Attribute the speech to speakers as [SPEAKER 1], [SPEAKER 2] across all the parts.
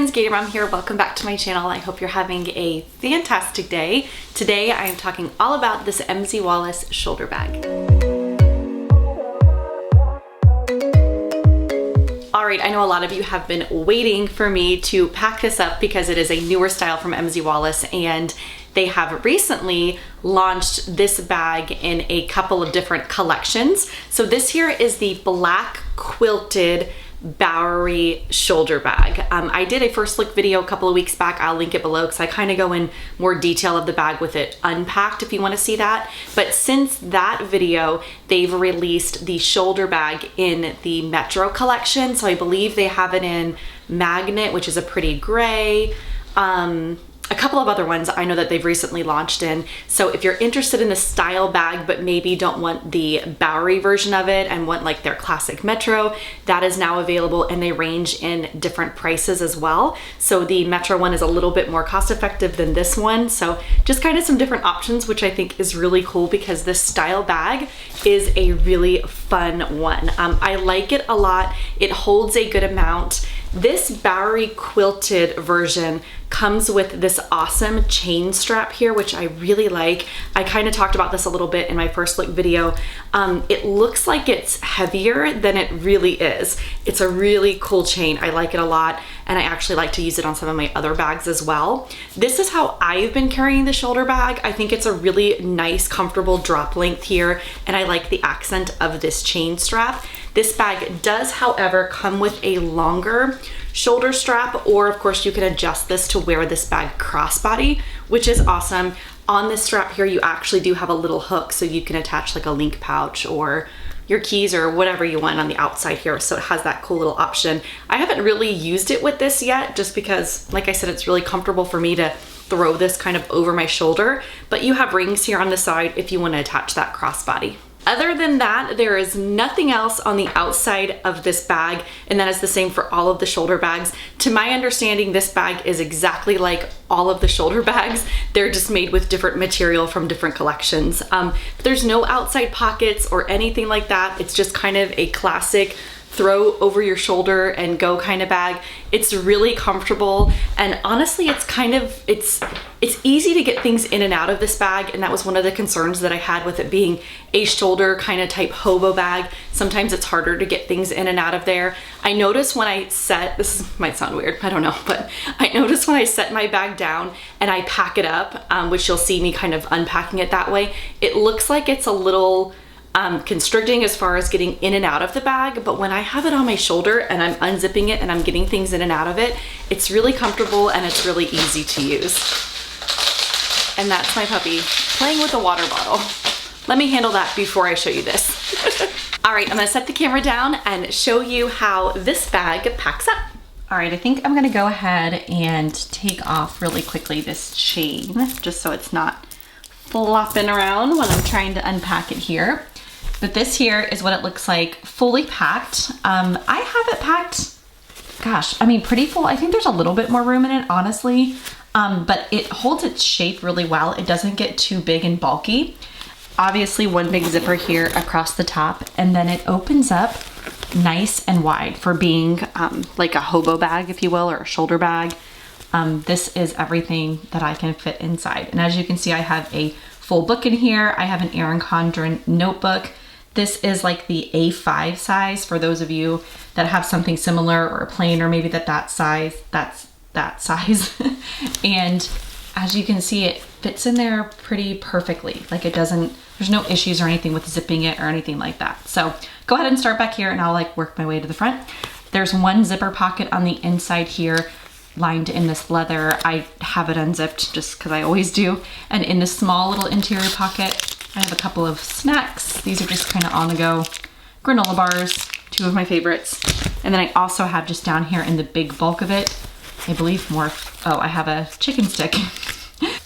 [SPEAKER 1] friends, GatorMom here. Welcome back to my channel. I hope you're having a fantastic day. Today I am talking all about this Wallace shoulder bag. All right, I know a lot of you have been waiting for me to pack this up because it is a newer style from Wallace, and they have recently launched this bag in a couple of different collections. So this here is the black quilted Bowery shoulder bag. I did a first look video a couple of weeks back. I'll link it below because I kind of go in more detail of the bag with it unpacked if you want to see that. But since that video, they've released the shoulder bag in the Metro collection. So I believe they have it in Magnet, which is a pretty gray. A couple of other ones I know that they've recently launched in. So if you're interested in the style bag, but maybe don't want the Bowery version of it and want like their classic Metro, that is now available, and they range in different prices as well. So the Metro one is a little bit more cost effective than this one. So just kind of some different options, which I think is really cool because this style bag is a really fun one. I like it a lot. It holds a good amount. This Bowery quilted version comes with this awesome chain strap here, which I really like. I kind of talked about this a little bit in my first look video. It looks like it's heavier than it really is. It's a really cool chain. I like it a lot, and I actually like to use it on some of my other bags as well. This is how I've been carrying the shoulder bag. I think it's a really nice, comfortable drop length here, and I like the accent of this chain strap. This bag does, however, come with a longer shoulder strap, or of course you can adjust this to wear this bag crossbody, which is awesome. On this strap here, you actually do have a little hook, so you can attach like a link pouch or your keys or whatever you want on the outside here. So it has that cool little option. I haven't really used it with this yet, just because, like I said, it's really comfortable for me to throw this kind of over my shoulder, but you have rings here on the side if you want to attach that crossbody. Other than that, there is nothing else on the outside of this bag, and that is the same for all of the shoulder bags. To my understanding, this bag is exactly like all of the shoulder bags. They're just made with different material from different collections. There's no outside pockets or anything like that. It's just kind of a classic throw over your shoulder and go kind of bag. It's really comfortable, and honestly, it's easy to get things in and out of this bag, and that was one of the concerns that I had with it being a shoulder kind of type hobo bag. Sometimes it's harder to get things in and out of there. I noticed when I set, might sound weird, I don't know, but I noticed when I set my bag down and I pack it up, which you'll see me kind of unpacking it that way, it looks like it's a little constricting as far as getting in and out of the bag, but when I have it on my shoulder and I'm unzipping it and I'm getting things in and out of it, it's really comfortable and it's really easy to use. And that's my puppy playing with a water bottle. Let me handle that before I show you this. All right, I'm gonna set the camera down and show you how this bag packs up. All right, I think I'm gonna go ahead and take off really quickly this chain, just so it's not flopping around when I'm trying to unpack it here. But this here is what it looks like fully packed. I have it packed, gosh, I mean, pretty full. I think there's a little bit more room in it, honestly, but it holds its shape really well. It doesn't get too big and bulky. Obviously, one big zipper here across the top, and then it opens up nice and wide for being like a hobo bag, if you will, or a shoulder bag. This is everything that I can fit inside. And as you can see, I have a full book in here. I have an Erin Condren notebook. This is like the A5 size for those of you that have something similar or a plain, or maybe that size, that's that size. And as you can see, it fits in there pretty perfectly. Like there's no issues or anything with zipping it or anything like that. So go ahead and start back here and I'll like work my way to the front. There's one zipper pocket on the inside here, lined in this leather. I have it unzipped just because I always do. And in this small little interior pocket, I have a couple of snacks. These are just kind of on the go granola bars, two of my favorites. And then I also have just down here in the big bulk of it, I believe more, oh, I have a chicken stick.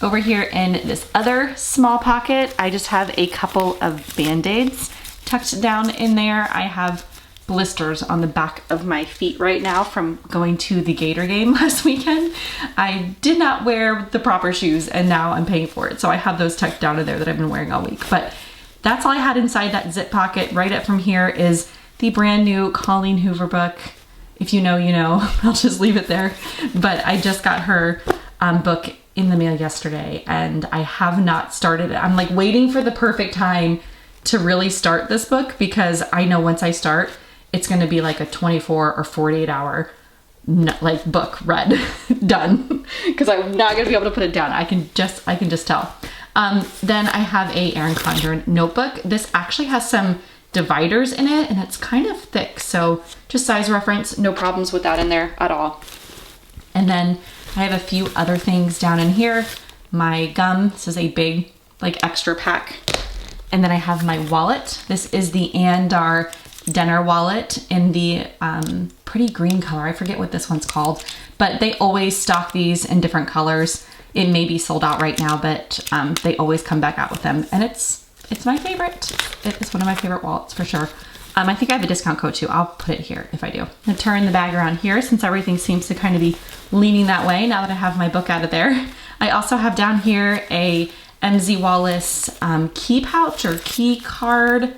[SPEAKER 1] Over here in this other small pocket, I just have a couple of Band-Aids tucked down in there. I have blisters on the back of my feet right now from going to the Gator game last weekend. I did not wear the proper shoes and now I'm paying for it. So I have those tucked down in there that I've been wearing all week. But that's all I had inside that zip pocket. Right up from here is the brand new Colleen Hoover book.
[SPEAKER 2] If you know, you know. I'll just leave it there. But I just got her book in the mail yesterday and I have not started it. I'm like waiting for the perfect time to really start this book because I know once I start, it's going to be like a 24 or 48 hour like book read done because I'm not going to be able to put it down. I can just tell. Then I have a Erin Condren notebook. This actually has some dividers in it and it's kind of thick. So just size reference, no problems with that in there at all. And then I have a few other things down in here. My gum, this is a big like extra pack. And then I have my wallet. This is the Andar Denner wallet in the pretty green color. I forget what this one's called, but they always stock these in different colors. It may be sold out right now, but they always come back out with them. And it's my favorite. It's one of my favorite wallets for sure. I think I have a discount code too. I'll put it here if I do. I'm gonna turn the bag around here since everything seems to kind of be leaning that way now that I have my book out of there. I also have down here a MZ Wallace key pouch or key card.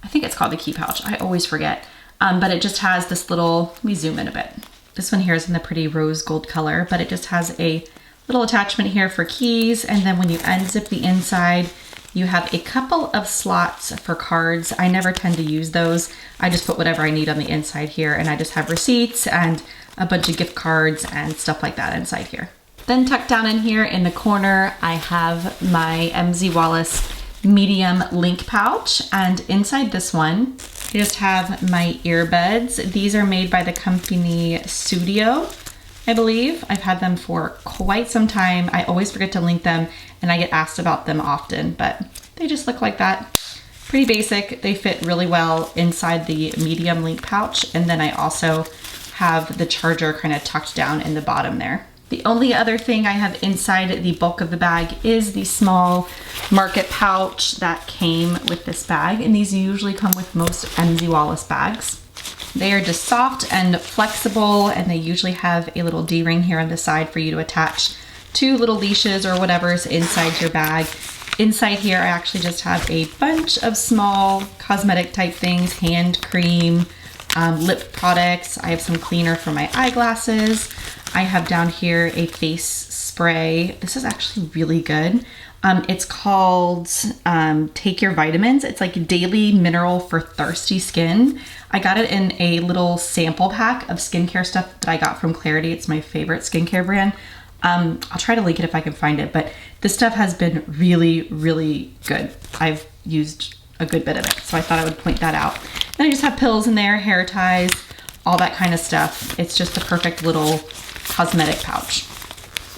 [SPEAKER 2] I think it's called the key pouch. I always forget. But it just has this little, let me zoom in a bit. This one here is in the pretty rose gold color, but it just has a little attachment here for keys. And then when you unzip the inside, you have a couple of slots for cards. I never tend to use those. I just put whatever I need on the inside here and I just have receipts and a bunch of gift cards and stuff like that inside here. Then tucked down in here in the corner, I have my MZ Wallace medium link pouch, and inside this one, I just have my earbuds. These are made by the company Studio, I believe. I've had them for quite some time. I always forget to link them and I get asked about them often, but they just look like that. Pretty basic. They fit really well inside the medium link pouch. And then I also have the charger kind of tucked down in the bottom there. The only other thing I have inside the bulk of the bag is the small market pouch that came with this bag. And these usually come with most MZ Wallace bags. They are just soft and flexible, and they usually have a little D-ring here on the side for you to attach to little leashes or whatever's inside your bag. Inside here, I actually just have a bunch of small cosmetic type things, hand cream, lip products. I have some cleaner for my eyeglasses. I have down here a face spray. This is actually really good. It's called Take Your Vitamins. It's like daily mineral for thirsty skin. I got it in a little sample pack of skincare stuff that I got from Clarity. It's my favorite skincare brand. I'll try to link it if I can find it, but this stuff has been really, really good. I've used a good bit of it, so I thought I would point that out. Then I just have pills in there, hair ties, all that kind of stuff. It's just a perfect little cosmetic pouch.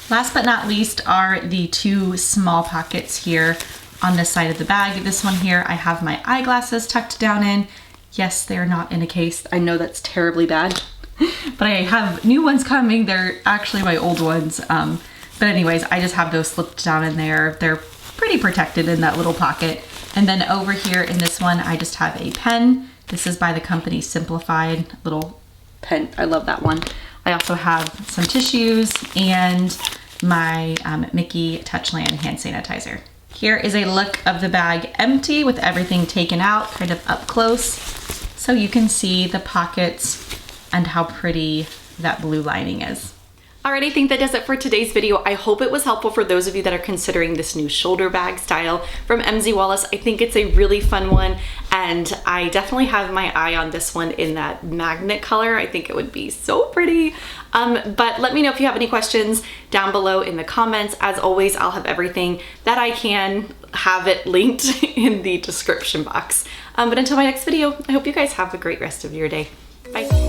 [SPEAKER 2] Last but not least are the two small pockets here on this side of the bag. This one here, I have my eyeglasses tucked down in. Yes, they are not in a case. I know that's terribly bad, but I have new ones coming. They're actually my old ones. But anyways, I just have those slipped down in there. They're pretty protected in that little pocket. And then over here in this one, I just have a pen. This is by the company Simplified little pen. I love that one. I also have some tissues and my Mickey Touchland hand sanitizer. Here is a look of the bag empty with everything taken out, kind of up close, so you can see the pockets and how pretty that blue lining is.
[SPEAKER 1] Alright, I think that does it for today's video. I hope it was helpful for those of you that are considering this new shoulder bag style from MZ Wallace. I think it's a really fun one, and I definitely have my eye on this one in that magnet color. I think it would be so pretty. But let me know if you have any questions down below in the comments. As always, I'll have everything that I can have it linked in the description box. But until my next video, I hope you guys have a great rest of your day. Bye.